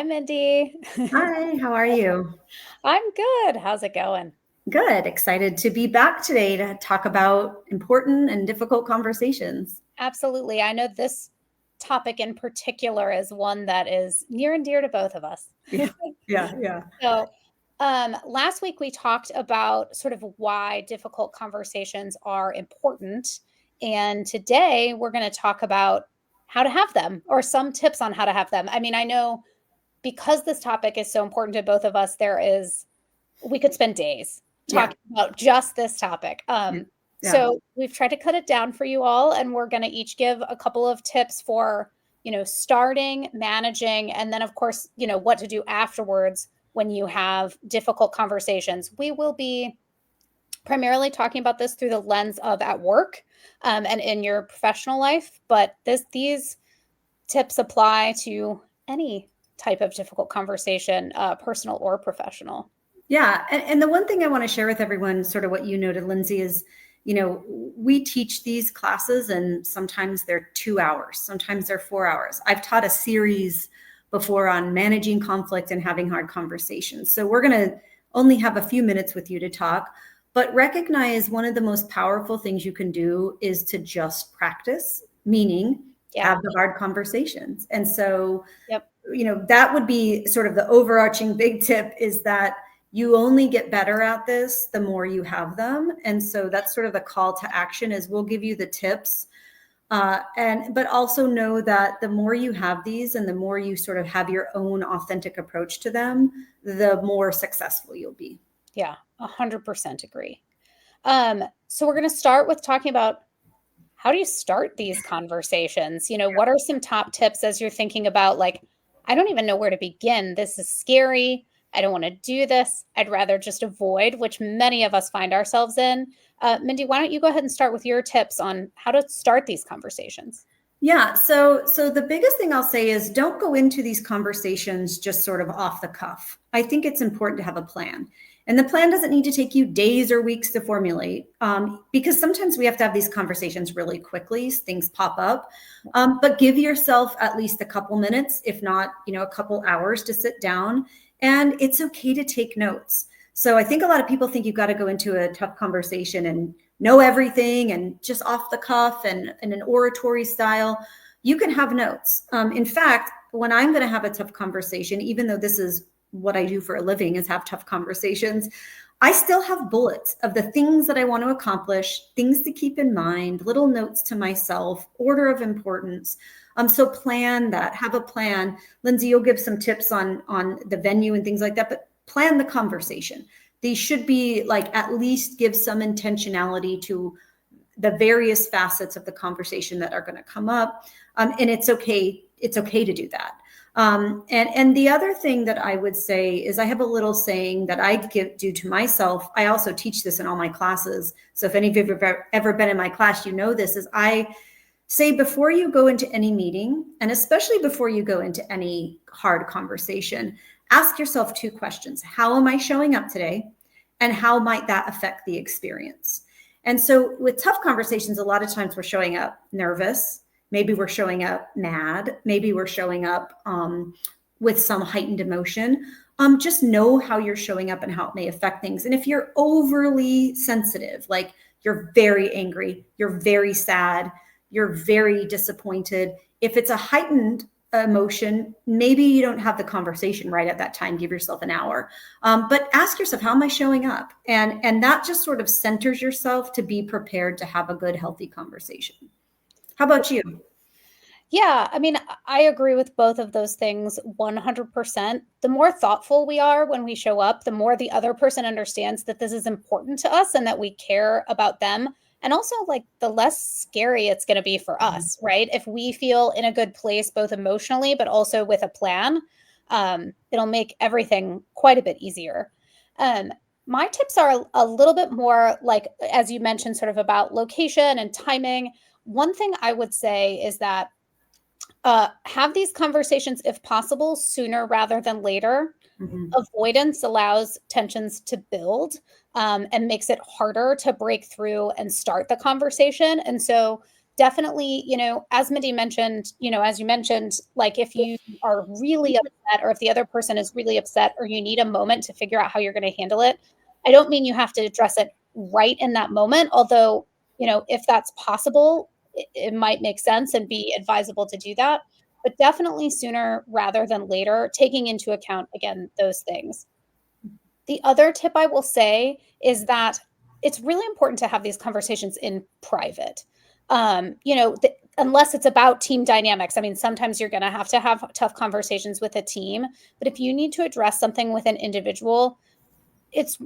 Hi, Mindy. Hi, how are you? I'm good. How's it going? Good. Excited to be back today to talk about important and difficult conversations. Absolutely. I know this topic in particular is one that is near and dear to both of us. Yeah, yeah, yeah. So, last week we talked about sort of why difficult conversations are important. And today we're going to talk about how to have them or some tips on how to have them. I mean, I know because this topic is so important to both of us, we could spend days Yeah, talking about just this topic. yeah, yeah. So we've tried to cut it down for you all, and we're going to each give a couple of tips for, starting, managing, and then, of course, what to do afterwards when you have difficult conversations. We will be primarily talking about this through the lens of at work and in your professional life, but these tips apply to any type of difficult conversation, personal or professional. Yeah. And the one thing I want to share with everyone, sort of what you noted, Lindsay, is, we teach these classes and sometimes they're 2 hours, sometimes they're 4 hours. I've taught a series before on managing conflict and having hard conversations. So we're going to only have a few minutes with you to talk, but recognize one of the most powerful things you can do is to just practice, meaning Yeah. have the hard conversations. And so, Yep. that would be sort of the overarching big tip, is that you only get better at this the more you have them. And so that's sort of the call to action, is we'll give you the tips, but also know that the more you have these and the more you sort of have your own authentic approach to them, the more successful you'll be. Yeah, 100% agree. So we're going to start with talking about how do you start these conversations? What are some top tips as you're thinking about, like, I don't even know where to begin. This is scary. I don't want to do this. I'd rather just avoid, which many of us find ourselves in. Mindy, why don't you go ahead and start with your tips on how to start these conversations? Yeah. So the biggest thing I'll say is don't go into these conversations just sort of off the cuff. I think it's important to have a plan. And the plan doesn't need to take you days or weeks to formulate, because sometimes we have to have these conversations really quickly. Things pop up, but give yourself at least a couple minutes, if not, a couple hours to sit down. And it's okay to take notes. So I think a lot of people think you've got to go into a tough conversation and know everything and just off the cuff and in an oratory style. You can have notes. In fact, when I'm going to have a tough conversation, even though this is what I do for a living, is have tough conversations, I still have bullets of the things that I want to accomplish, things to keep in mind, little notes to myself, order of importance. So plan that, have a plan. Lindsay, you'll give some tips on the venue and things like that, but plan the conversation. These should be like, at least give some intentionality to the various facets of the conversation that are going to come up. And it's okay to do that. And the other thing that I would say is, I have a little saying that I do to myself. I also teach this in all my classes. So if any of you have ever been in my class, you know this, is I say, before you go into any meeting, and especially before you go into any hard conversation, ask yourself two questions. How am I showing up today? And how might that affect the experience? And so with tough conversations, a lot of times we're showing up nervous. Maybe we're showing up mad. Maybe we're showing up with some heightened emotion. Just know how you're showing up and how it may affect things. And if you're overly sensitive, like you're very angry, you're very sad, you're very disappointed, if it's a heightened emotion, maybe you don't have the conversation right at that time. Give yourself an hour, but ask yourself, how am I showing up? And that just sort of centers yourself to be prepared to have a good, healthy conversation. How about you? Yeah, I mean, I agree with both of those things 100%. The more thoughtful we are when we show up, the more the other person understands that this is important to us and that we care about them. And also, like, the less scary it's going to be for us, right? If we feel in a good place, both emotionally, but also with a plan, it'll make everything quite a bit easier. Um, my tips are a little bit more like, as you mentioned, sort of about location and timing. One thing I would say is that have these conversations, if possible, sooner rather than later. Mhm. Avoidance allows tensions to build and makes it harder to break through and start the conversation. And so definitely, as Mindy mentioned, as you mentioned, like if you are really upset or if the other person is really upset or you need a moment to figure out how you're going to handle it, I don't mean you have to address it right in that moment. Although, if that's possible, it might make sense and be advisable to do that. But definitely sooner rather than later, taking into account, again, those things. The other tip I will say is that it's really important to have these conversations in private. Unless it's about team dynamics. I mean, sometimes you're going to have tough conversations with a team, but if you need to address something with an individual, it's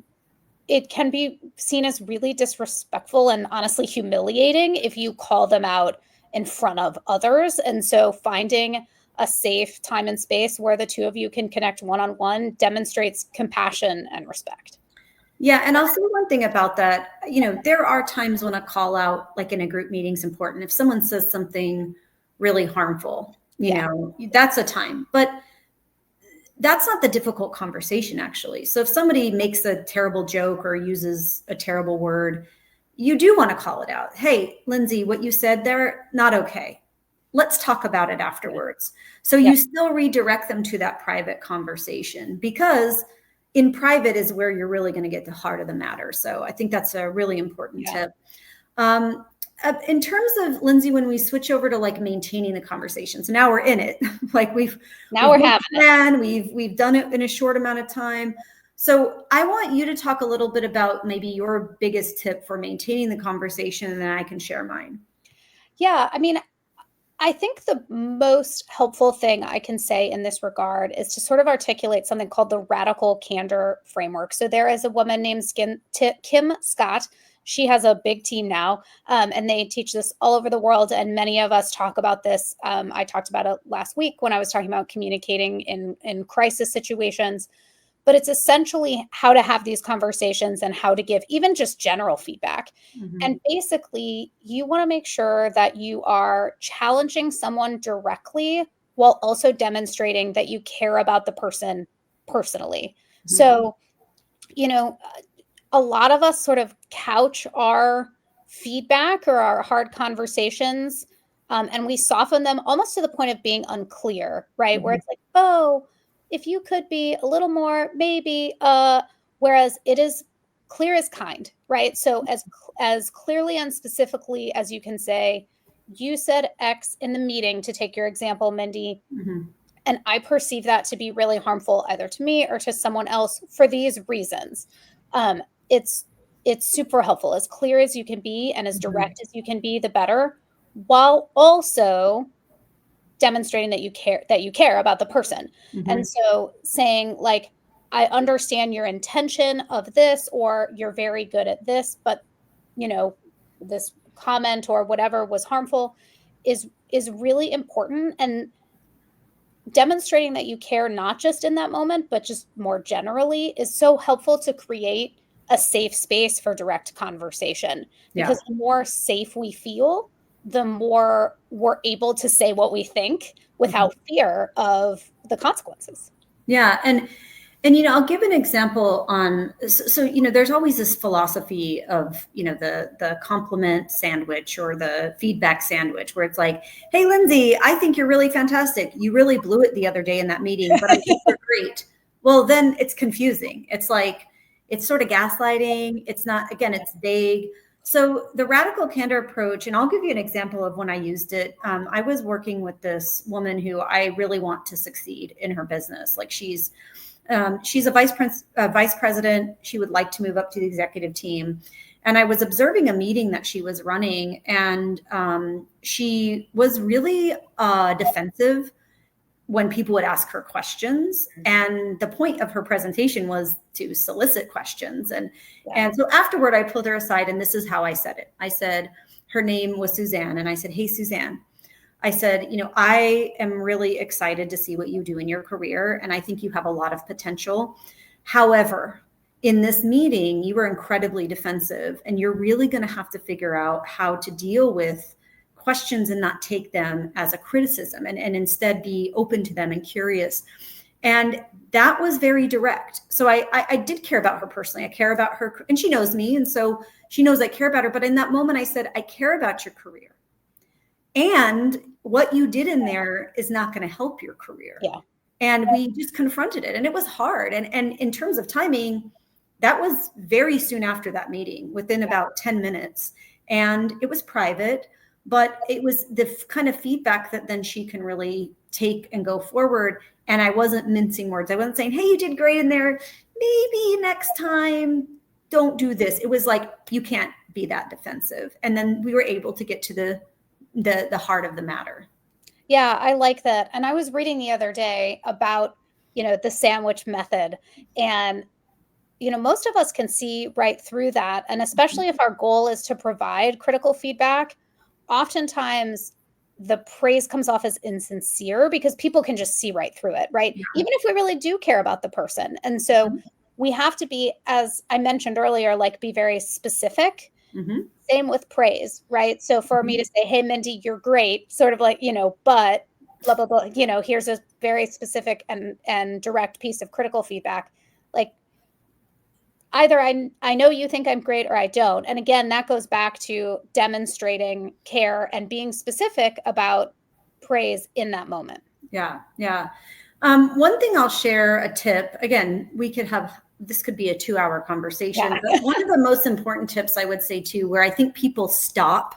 it can be seen as really disrespectful and honestly humiliating if you call them out in front of others. And so finding a safe time and space where the two of you can connect one on one demonstrates compassion and respect. Yeah, and I'll say one thing about that. There are times when a call out, like in a group meeting, is important. If someone says something really harmful, that's a time. But that's not the difficult conversation, actually. So if somebody makes a terrible joke or uses a terrible word, you do want to call it out. Hey, Lindsay, what you said there, not okay. Let's talk about it afterwards. So you still redirect them to that private conversation, because in private is where you're really going to get the heart of the matter. So I think that's a really important tip. In terms of, Lindsay, when we switch over to like maintaining the conversation, so now we're in it, like we've having it. We've done it in a short amount of time. So I want you to talk a little bit about maybe your biggest tip for maintaining the conversation, and then I can share mine. Yeah, I mean, I think the most helpful thing I can say in this regard is to sort of articulate something called the radical candor framework. So there is a woman named Kim Scott. She has a big team now, and they teach this all over the world. And many of us talk about this. I talked about it last week when I was talking about communicating in crisis situations. But it's essentially how to have these conversations and how to give even just general feedback. Mm-hmm. And basically, you want to make sure that you are challenging someone directly while also demonstrating that you care about the person personally. Mm-hmm. So, a lot of us sort of couch our feedback or our hard conversations, and we soften them almost to the point of being unclear, right? Mm-hmm. Where it's like, oh, if you could be a little more, maybe, whereas it is clear as kind, right? So as clearly and specifically as you can say, you said X in the meeting, to take your example, Mindy, mm-hmm. and I perceive that to be really harmful either to me or to someone else for these reasons. It's super helpful, as clear as you can be and as direct mm-hmm. as you can be, the better, while also demonstrating that you care about the person. Mm-hmm. And so saying like, I understand your intention of this, or you're very good at this, but this comment or whatever was harmful is really important. And demonstrating that you care, not just in that moment, but just more generally, is so helpful to create a safe space for direct conversation. Because the more safe we feel, the more we're able to say what we think without mm-hmm. fear of the consequences. Yeah. And I'll give an example on, so there's always this philosophy of, the compliment sandwich or the feedback sandwich, where it's like, hey, Lindsay, I think you're really fantastic. You really blew it the other day in that meeting, but I think you're great. Well, then it's confusing. It's like, it's sort of gaslighting. It's not, again, it's vague. So the radical candor approach, and I'll give you an example of when I used it. I was working with this woman who I really want to succeed in her business. Like she's a vice president. She would like to move up to the executive team. And I was observing a meeting that she was running, and she was really defensive when people would ask her questions. And the point of her presentation was to solicit questions. And so afterward, I pulled her aside, and this is how I said it. I said, her name was Suzanne. And I said, hey, Suzanne, I said, I am really excited to see what you do in your career, and I think you have a lot of potential. However, in this meeting, you were incredibly defensive, and you're really going to have to figure out how to deal with questions and not take them as a criticism, and instead be open to them and curious. And that was very direct. So I did care about her personally. I care about her, and she knows me. And so she knows I care about her. But in that moment, I said, I care about your career. And what you did in there is not going to help your career. Yeah. And we just confronted it, and it was hard. And in terms of timing, that was very soon after that meeting, within about 10 minutes. And it was private, but it was the kind of feedback that then she can really take and go forward. And I wasn't mincing words. I wasn't saying, hey, you did great in there. Maybe next time, don't do this. It was like, you can't be that defensive. And then we were able to get to the heart of the matter. Yeah, I like that. And I was reading the other day about, the sandwich method. And, most of us can see right through that. And especially if our goal is to provide critical feedback, oftentimes the praise comes off as insincere because people can just see right through it, right? Yeah. Even if we really do care about the person. And so we have to be, as I mentioned earlier, like be very specific. Same with praise, right? So for me to say, hey, Mindy, you're great, sort of like, but blah, blah, blah, here's a very specific and direct piece of critical feedback. Like either I know you think I'm great or I don't. And again, that goes back to demonstrating care and being specific about praise in that moment. Yeah. Yeah. One thing I'll share, a tip, again, this could be a 2-hour conversation, but one of the most important tips I would say too, where I think people stop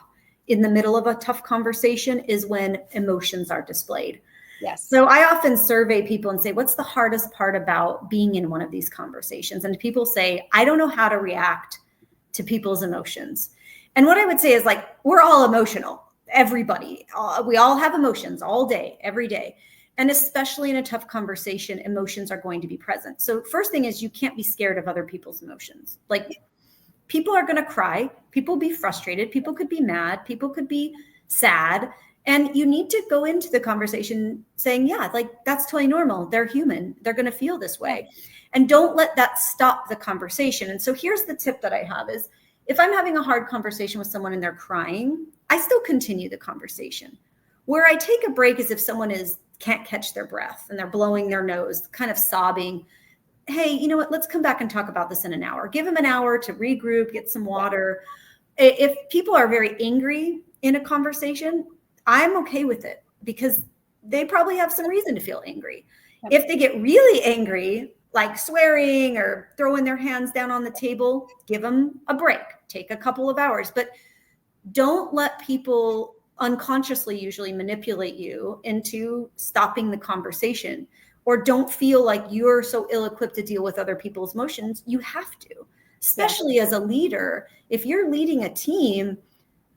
in the middle of a tough conversation, is when emotions are displayed. Yes. So I often survey people and say, what's the hardest part about being in one of these conversations? And people say, I don't know how to react to people's emotions. And what I would say is, like, we're all emotional. Everybody, we all have emotions all day, every day. And especially in a tough conversation, emotions are going to be present. So first thing is, you can't be scared of other people's emotions. Like, people are going to cry. People will be frustrated. People could be mad. People could be sad. And you need to go into the conversation saying, yeah, like, that's totally normal. They're human. They're going to feel this way. And don't let that stop the conversation. And so here's the tip that I have is, if I'm having a hard conversation with someone and they're crying, I still continue the conversation. Where I take a break is if someone can't catch their breath and they're blowing their nose, kind of sobbing. Hey, you know what? Let's come back and talk about this in an hour. Give them an hour to regroup, get some water. If people are very angry in a conversation, I'm okay with it because they probably have some reason to feel angry. If they get really angry, like swearing or throwing their hands down on the table, give them a break. Take a couple of hours, but don't let people unconsciously usually manipulate you into stopping the conversation, or don't feel like you're so ill-equipped to deal with other people's emotions. You have to, especially as a leader. If you're leading a team,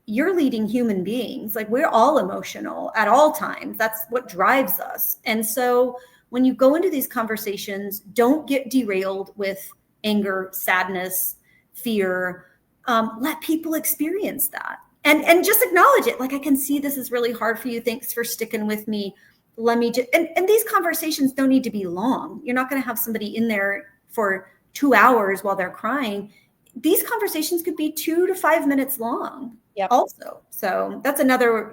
you're leading human beings. Like, we're all emotional at all times. That's what drives us. And so when you go into these conversations, don't get derailed with anger, sadness, fear. Let people experience that. And just acknowledge it. Like, I can see this is really hard for you. Thanks for sticking with me. Let me just, and these conversations don't need to be long. You're not going to have somebody in there for 2 hours while they're crying. These conversations could be 2 to 5 minutes long also. So that's another,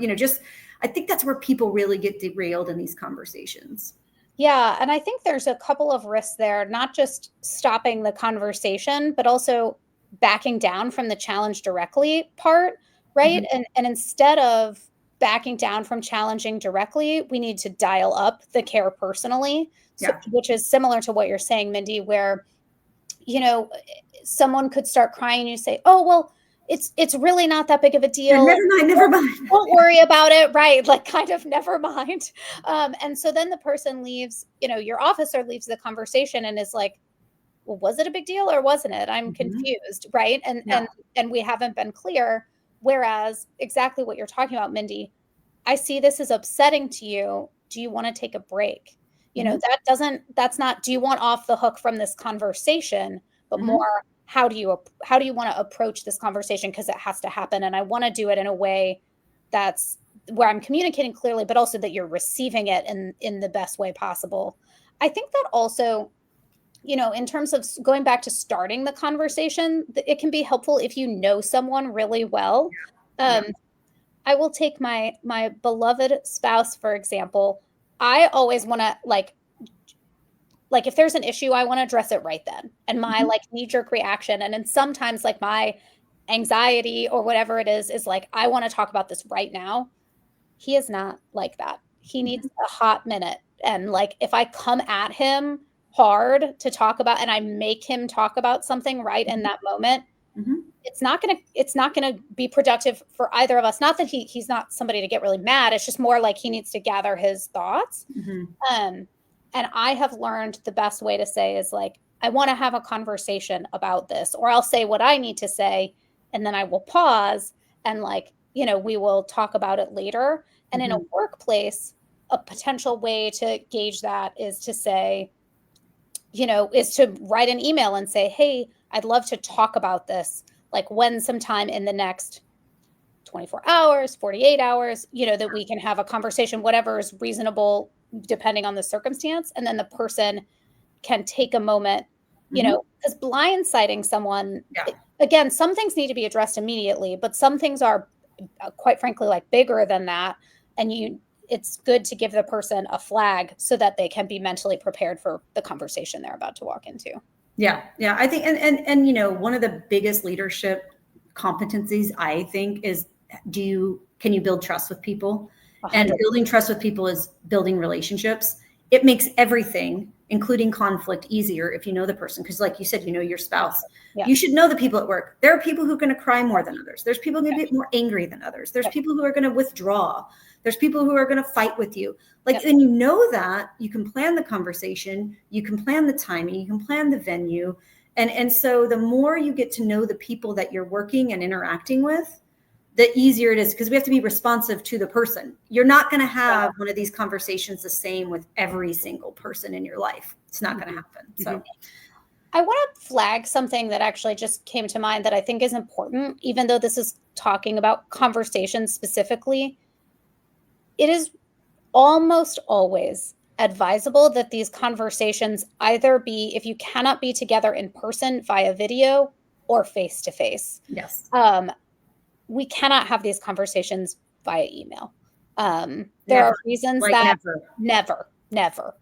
I think that's where people really get derailed in these conversations. Yeah. And I think there's a couple of risks there, not just stopping the conversation, but also backing down from the challenge directly part. Right. And instead of backing down from challenging directly, we need to dial up the care personally, which is similar to what you're saying, Mindy, where, someone could start crying and you say, oh, well, it's really not that big of a deal. Yeah, never mind. Don't worry about it. Right. Like, kind of never mind. And so then the person leaves, your officer leaves the conversation and is like, well, was it a big deal or wasn't it? I'm confused. Right. And we haven't been clear. Whereas exactly what you're talking about, Mindy, I see this as upsetting to you. Do you want to take a break? That's not, do you want off the hook from this conversation, but more, how do you want to approach this conversation? Because it has to happen. And I want to do it in a way that's where I'm communicating clearly, but also that you're receiving it in the best way possible. I think that also, in terms of going back to starting the conversation, it can be helpful if you know someone really well. I will take my beloved spouse, for example. I always want to like if there's an issue, I want to address it right then. And my knee-jerk reaction, and then sometimes like my anxiety or whatever it is like, I want to talk about this right now. He is not like that. He needs a hot minute. And like, if I come at him hard to talk about, and I make him talk about something right in that moment, Mhm. it's not gonna be productive for either of us. Not that he's not somebody to get really mad. It's just more like he needs to gather his thoughts. Mhm. Um, and I have learned the best way to say is like, I want to have a conversation about this, or I'll say what I need to say, and then I will pause and like, we will talk about it later. And in a Mhm. workplace, a potential way to gauge that is to say, is to write an email and say, hey, I'd love to talk about this, like when sometime in the next 24 hours, 48 hours, that we can have a conversation, whatever is reasonable depending on the circumstance. And then the person can take a moment, Mhm. because blindsiding someone, Yeah. again, some things need to be addressed immediately, but some things are quite frankly like bigger than that. And it's good to give the person a flag so that they can be mentally prepared for the conversation they're about to walk into. Yeah. Yeah. I think, and, one of the biggest leadership competencies, I think, is can you build trust with people? And 100. building trust with people is building relationships. It makes everything, including conflict, easier if you know the person. Because, like you said, your spouse. Yeah. You should know the people at work. There are people who are going to cry more than others. There's people who get more angry than others. There's people who are going to withdraw. There's people who are going to fight with you. Like, and that, you can plan the conversation, you can plan the timing, you can plan the venue. And so the more you get to know the people that you're working and interacting with, the easier it is, because we have to be responsive to the person. You're not going to have one of these conversations the same with every single person in your life. It's not going to happen. So I want to flag something that actually just came to mind that I think is important, even though this is talking about conversations specifically. It is almost always advisable that these conversations either be, if you cannot be together in person, via video or face to face. yes. We cannot have these conversations via email. There are reasons Like that never. never.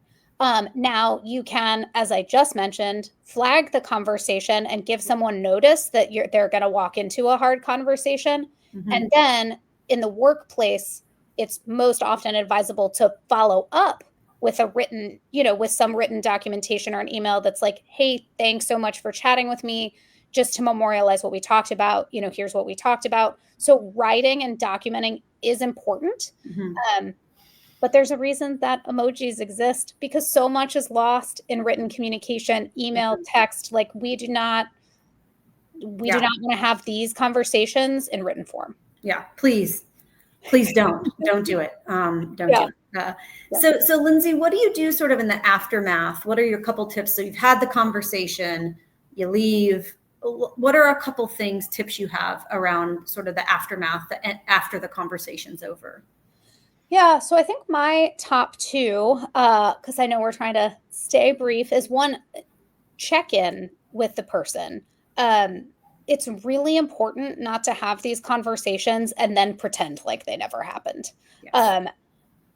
Now you can, as I just mentioned, flag the conversation and give someone notice that they're going to walk into a hard conversation. Mhm. And then in the workplace, it's most often advisable to follow up with with some written documentation or an email that's like, hey, thanks so much for chatting with me. Just to memorialize what we talked about, here's what we talked about. So writing and documenting is important. Mhm. But there's a reason that emojis exist, because so much is lost in written communication, email, text. Like we do not want to have these conversations in written form. Yeah, please don't do it. Don't do it. So Lindsay, what do you do sort of in the aftermath? What are your couple tips? So you've had the conversation, you leave. What are a couple tips you have around sort of the aftermath after the conversation's over? Yeah, so I think my top two, because I know we're trying to stay brief, is one, check in with the person. It's really important not to have these conversations and then pretend like they never happened. Yes.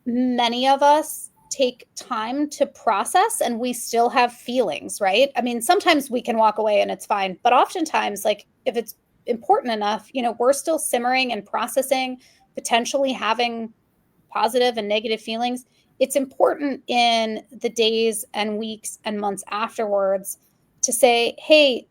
Many of us take time to process and we still have feelings, right? I mean, sometimes we can walk away and it's fine, but oftentimes, like if it's important enough, we're still simmering and processing, potentially having positive and negative feelings. It's important in the days and weeks and months afterwards to say, hey,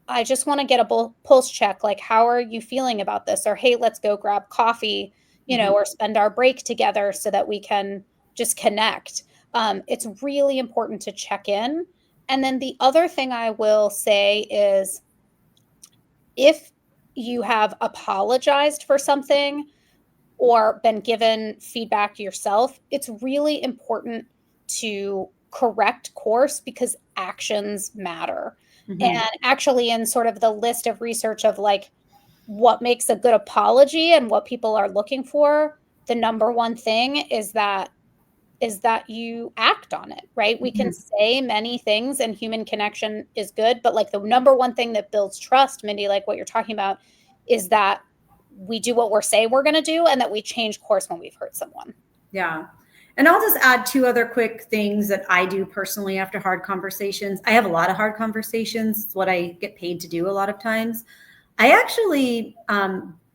I just want to get a pulse check. Like, how are you feeling about this? Or, hey, let's go grab coffee, or spend our break together so that we can just connect. It's really important to check in. And then the other thing I will say is if you have apologized for something or been given feedback yourself, it's really important to correct course because actions matter. Mhm. And actually, in sort of the list of research of like what makes a good apology and what people are looking for, the number one thing is that you act on it, right? We can say many things and human connection is good, but like the number one thing that builds trust, Mindy, like what you're talking about, is that we do what we're saying we're going to do and that we change course when we've hurt someone. Yeah. And I'll just add two other quick things that I do personally after hard conversations. I have a lot of hard conversations. It's what I get paid to do a lot of times. I actually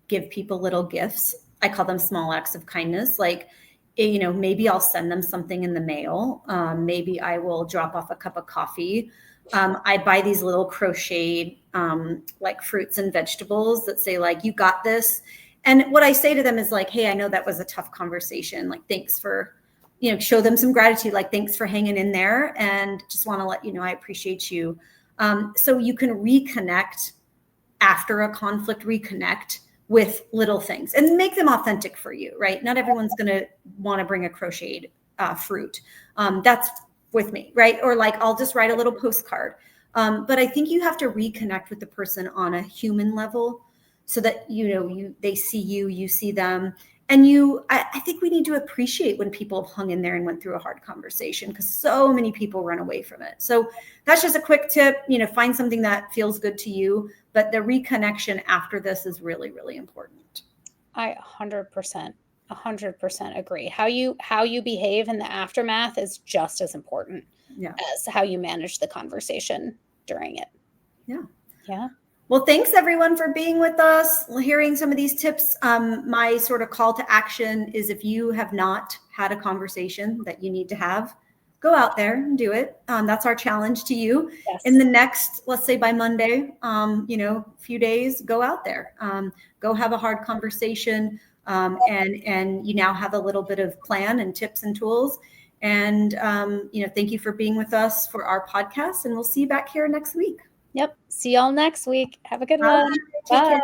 give people little gifts I call them small acts of kindness. Like, maybe I'll send them something in the mail. Maybe I will drop off a cup of coffee. I buy these little crocheted like fruits and vegetables that say like, you got this. And what I say to them is like, hey, I know that was a tough conversation. Like, thanks for, show them some gratitude. Like, thanks for hanging in there. And just want to let you know, I appreciate you. So you can reconnect after a conflict, reconnect with little things and make them authentic for you, right? Not everyone's going to want to bring a crocheted fruit. That's with me, right? Or like, I'll just write a little postcard. But I think you have to reconnect with the person on a human level so that, they see you, you see them. And I think we need to appreciate when people have hung in there and went through a hard conversation, because so many people run away from it. So that's just a quick tip, find something that feels good to you, but the reconnection after this is really, really important. I 100% agree. How you behave in the aftermath is just as important as how you manage the conversation during it. Yeah. Yeah. Well, thanks everyone for being with us, hearing some of these tips. My sort of call to action is, if you have not had a conversation that you need to have, go out there and do it. That's our challenge to you. Yes. In the next, let's say by Monday, few days, go out there, go have a hard conversation. And you now have a little bit of plan and tips and tools. And, thank you for being with us for our podcast, and we'll see you back here next week. Yep. See y'all next week. Have a good one. Bye.